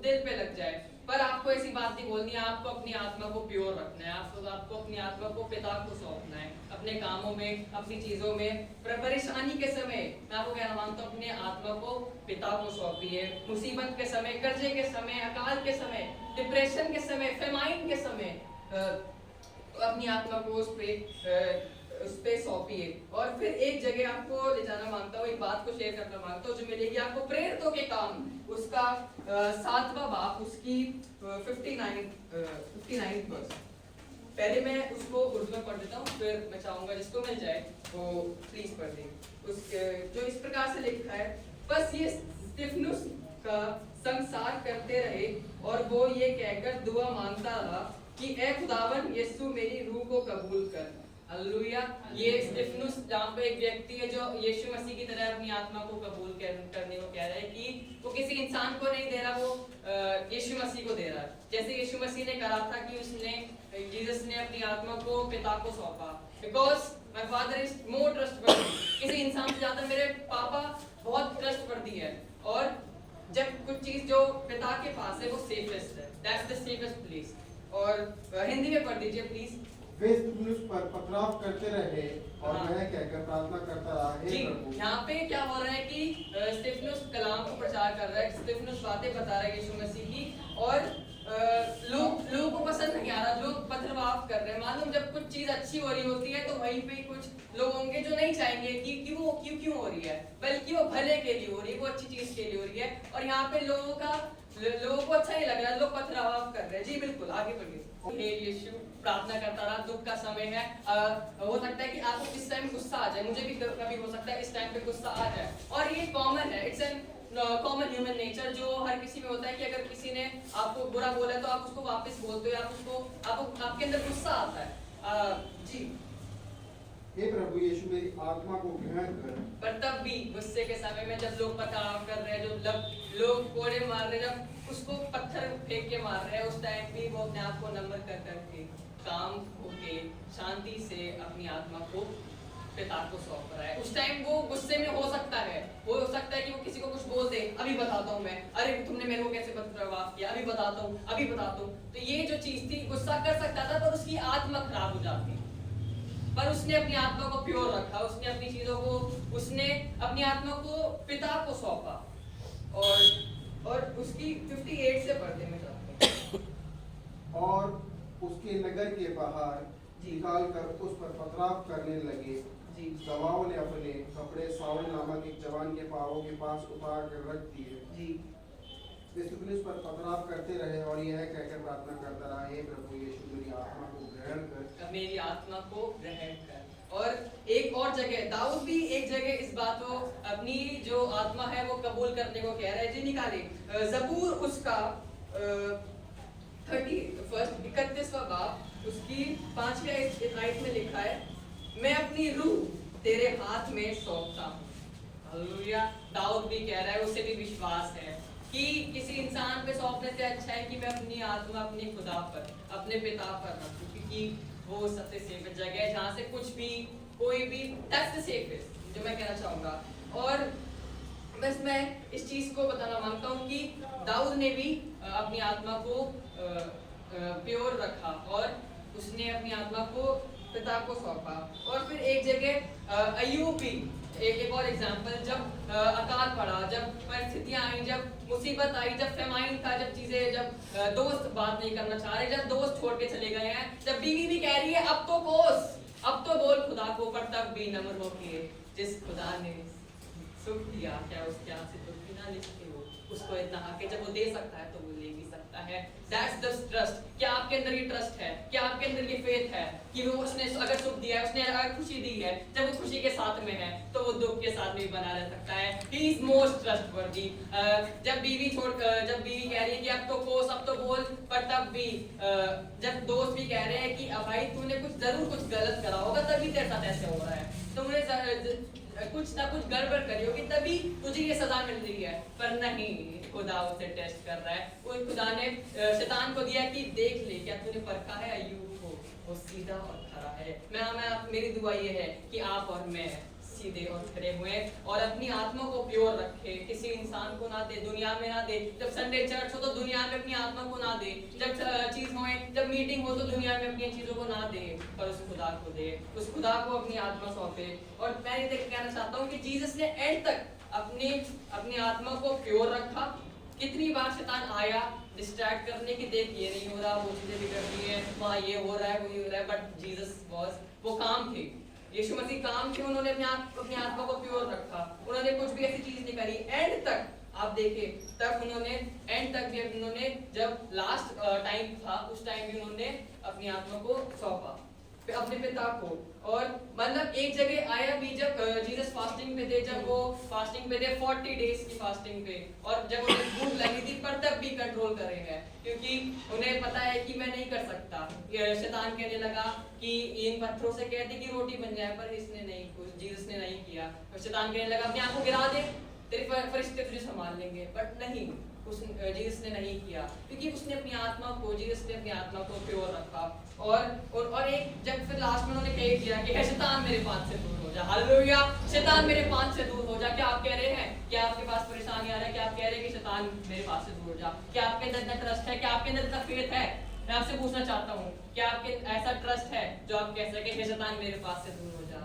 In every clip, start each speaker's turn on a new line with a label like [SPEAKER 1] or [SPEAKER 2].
[SPEAKER 1] दिल पे लग जाए। पर आपको ऐसी बात नहीं बोलनी है, आपको अपनी आत्मा को प्योर रखना है, आपको अपनी आत्मा को पिता को सौंपना है, अपने कामों में, अपनी चीजों में। परेशानी के समय मैं आपको कहना मानता हूँ, अपने आत्मा को पिता को सौंपिए। मुसीबत के समय, कर्जे के समय, अकाल के समय, डिप्रेशन के समय, फेमाइन के समय अपनी आत्मा को उस पे सौंपिए। और फिर एक जगह आपको ले जाना मांगता हूँ, एक बात को शेयर करना मांगता हूँ जो मिलेगी आपको प्रेरितों के काम, उसका 7वां बाप, उसकी 59 वर्स। पहले मैं उसको उर्दू में पढ़ देता हूँ, फिर मैं चाहूंगा जिसको मिल जाए वो प्लीज पढ़ दे। जो इस प्रकार से लिखा है, बस ये स्तिफनुस का संसार करते रहे और वो ये कहकर दुआ मांगता रहा कि ए खुदावन यीशु मेरी रूह को कबूल कर। हालेलुया। ये स्तिफनुस जहाँ पे एक व्यक्ति है जो यीशु मसीह की तरह अपनी आत्मा को कबूल करने को कह रहा है कि वो किसी इंसान को नहीं दे रहा, वो यीशु मसीह को दे रहा है। जैसे यीशु मसीह ने कहा था कि जीसस ने अपनी आत्मा को पिता को सौंपा, because my father is more trustworthy. किसी इंसान से ज्यादा मेरे पापा बहुत ट्रस्टवर्दी है, और जब कुछ चीज जो पिता के पास है वो सेफेस्ट है, दैट्स द सेफेस्ट प्लेस। और हिंदी में पढ़ दीजिए प्लीज।
[SPEAKER 2] वे स्तिफनुस पर पथराव करते रहे और वह कहकर प्रार्थना करता रहा, हे प्रभु।
[SPEAKER 1] यहाँ पे क्या हो रहा है कि स्तिफनुस कलाम को प्रचार कर रहा है, स्तिफनुस बातें बता रहा है यीशु मसीह की, और लोगों को पसंद नहीं आ रहा, लोग पथराव कर रहे हैं। मालूम जब कुछ चीज अच्छी हो रही होती है तो वहीं पे कुछ लोग होंगे जो नहीं चाहेंगे कि वो क्यों हो रही है, बल्कि वो भले के लिए हो रही है, वो अच्छी चीज के लिए हो रही है। और यहाँ पे लोगों को अच्छा नहीं लग रहा है, लोग पथराव कर रहे हैं। जी बिल्कुल, आगे बढ़िए। हे यीशु, प्रार्थना करता रहा, दुख का समय है, हो सकता है कि आपको इस टाइम गुस्सा आ जाए, मुझे भी कभी हो सकता है इस टाइम पे गुस्सा आ जाए, और ये कॉमन है, it's an common human nature जो हर किसी में होता है कि अगर किसी ने आपको बुरा बोला तो आप उसको वापस बोलते हो, आपके अंदर गुस्सा आता है। जी।
[SPEAKER 2] हे प्रभु यीशु मेरी आत्मा को ग्रहण कर।
[SPEAKER 1] पर तब भी गुस्से के समय में जब लोग पथराव कर रहे हैं, जो लोग कोड़े मार रहे हैं, जब उसको पत्थर फेंक के मार रहे हैं, उस टाइम भी वो अपने आप को नम्र कर करके काम होके शांति से अपनी आत्मा को पिता को सौंप रहा है। उस टाइम वो गुस्से में हो सकता है कि वो किसी को कुछ बोल दे, अभी बताता हूँ मैं, अरे तुमने मेरे को कैसे पथराव किया, अभी बताता हूँ। तो ये जो चीज थी, गुस्सा कर सकता था पर उसकी आत्मा खराब हो जाती। पर उसने अपनी आत्मा को प्योर रखा, उसने अपनी चीजों को, उसने अपनी आत्मा को पिता को सौंपा। और उसकी 58 से पढ़ते में जाते हैं।
[SPEAKER 2] और उसके नगर के बाहर निकाल कर उस पर पथराव करने लगे। गवाहों ने अपने कपड़े साउल नामक एक जवान के पांवों के पास उतार कर रख दिए। वे स्तिफनुस पर पथराव करते रहे और यह कहकर प्रार्थना करता रहा, हे प्रभु यीशु मेरी आत्मा को ग्रहण कर।
[SPEAKER 1] मेरी आत्मा को ग्रहण कर। और एक और जगह दाऊद भी एक जगह इस बात को, अपनी जो आत्मा है वो कबूल करने को कह रहा है। जी निकाले ज़बूर उसका 31वां बाप, उसकी 5वीं आयत में लिखा है, मैं अपनी रूह तेरे हाथ में सौंपता हूँ। हालेलुया। दाऊद भी कह रहा है, उसे भी विश्वास है कि किसी इंसान पे सौंपने से अच्छा है कि मैं अपनी आत्मा अपने खुदा पर, अपने पिता पर रखूं, क्योंकि वो सबसे सेफ जगह है जहाँ से कुछ भी कोई भी, दैट्स द सेफेस्ट जो मैं कहना चाहूँगा। और बस मैं इस चीज को बताना मांगता हूँ कि दाऊद ने भी अपनी आत्मा को प्योर रखा और उसने अपनी आत्मा को पिता को सौंपा। और फिर एक जगह अय्यूब भी एक और एग्जाम्पल, जब अकाल पड़ा, जब परिस्थितियां आई, जब मुसीबत आई, जब फेमाइन था, जब दोस्त बात नहीं करना चाह रहे, जब दोस्त छोड़ के चले गए हैं, जब बीवी भी कह रही है अब तो बोल खुदा को, पर तब भी नम्र होके जिस खुदा ने सुख दिया, क्या उसके यहाँ से दुख भी ना ले सके, वो उसको इतना आके जब वो दे सकता है तो वो ले भी सकता है। That's the trust। क्या आपके अंदर ये ट्रस्ट है, क्या आपके अंदर ये फेथ है कि वो उसने अगर सुख दिया है, उसने अगर खुशी दी है, जब वो खुशी के साथ में है तो वो दुख के साथ में भी बना रह सकता है। He is most trustworthy। जब बीवी कह रही है कि अब तो बोल, पर तब भी जब दोस्त भी कह रहे हैं कि अब भाई तूने कुछ गलत करा होगा तभी तेरे साथ ऐसे हो रहा है, तुमने कुछ ना कुछ गड़बड़ करी होगी तभी तुझे ये सजा मिल रही है। पर नहीं, खुदा उसे टेस्ट कर रहा है। वो खुदा ने शैतान को दिया कि देख ले क्या तूने परखा है अय्यूब को, वो सीधा और खरा है। मेरी दुआ ये है कि आप और मैं सीधे और खड़े हुए और अपनी आत्मा को प्योर रखे, किसी इंसान को ना दे, दुनिया में ना दे। जब संडे चर्च हो तो दुनिया में अपनी आत्मा को ना दे, जब चीज होए, जब मीटिंग हो तो दुनिया में अपनी चीजों को ना दे, पर उस खुदा को दे, उस खुदा को अपनी आत्मा सौंपे। और मैं ये कहना चाहता हूँ कि जीसस ने एंड तक अपनी आत्मा को प्योर रखा। कितनी बार शैतान आया डिस्ट्रैक्ट करने की, देख ये नहीं हो रहा, वो चीजें बिगड़ रही है, वहाँ ये हो रहा है, वो ये हो रहा है, बट जीसस वाज, वो काम थे, यीशु मसीह काम थे, उन्होंने अपनी आत्मा को प्योर रखा, उन्होंने कुछ भी ऐसी चीज नहीं करी। एंड तक आप देखें, तब उन्होंने एंड तक भी उन्होंने, जब लास्ट टाइम था उस टाइम भी उन्होंने अपनी आत्मा को सौंपा अपने पिता को। और मतलब एक जगह आया भी जब जीसस फास्टिंग पे थे, जब वो फास्टिंग पे थे 40 डेज की फास्टिंग पे, और जब उन्हें भूख लगी थी, पर तब भी कंट्रोल करे हैं, क्योंकि उन्हें पता है कि मैं नहीं कर सकता। शैतान कहने लगा कि इन पत्थरों से कहते कि रोटी बन जाए, पर इसने नहीं, कुछ जीसस ने नहीं किया। और शैतान कहने लगा अपनी आंख को गिरा दे, तेरे फरिश्ते तुझे संभाल लेंगे, बट नहीं, जीसस ने नहीं किया, क्योंकि उसने अपनी आत्मा को, जीसस ने अपनी आत्मा को प्योर रखा। और एक जब फिर लास्ट में उन्होंने कह दिया कि है शैतान मेरे पास से दूर हो जा, हालेलुया, शैतान मेरे पास से दूर हो जा। क्या आप कह रहे हैं? क्या आपके पास परेशानी आ रहा है? क्या आप कह रहे हैं कि शैतान मेरे पास से दूर हो जा? क्या आपके अंदर इतना ट्रस्ट है? क्या आपके अंदर इतना फेथ है? मैं आपसे पूछना चाहता हूँ, क्या आपके ऐसा ट्रस्ट है जो आप कह सके कि शैतान मेरे पास से दूर हो जा?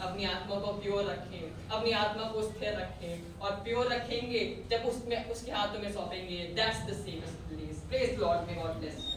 [SPEAKER 1] अपनी आत्मा को प्योर रखें, अपनी आत्मा को स्थिर रखें, और प्योर रखेंगे जब उसमें उसके हाथों में सौंपेंगे। That's the safest place. Praise Lord, may God bless.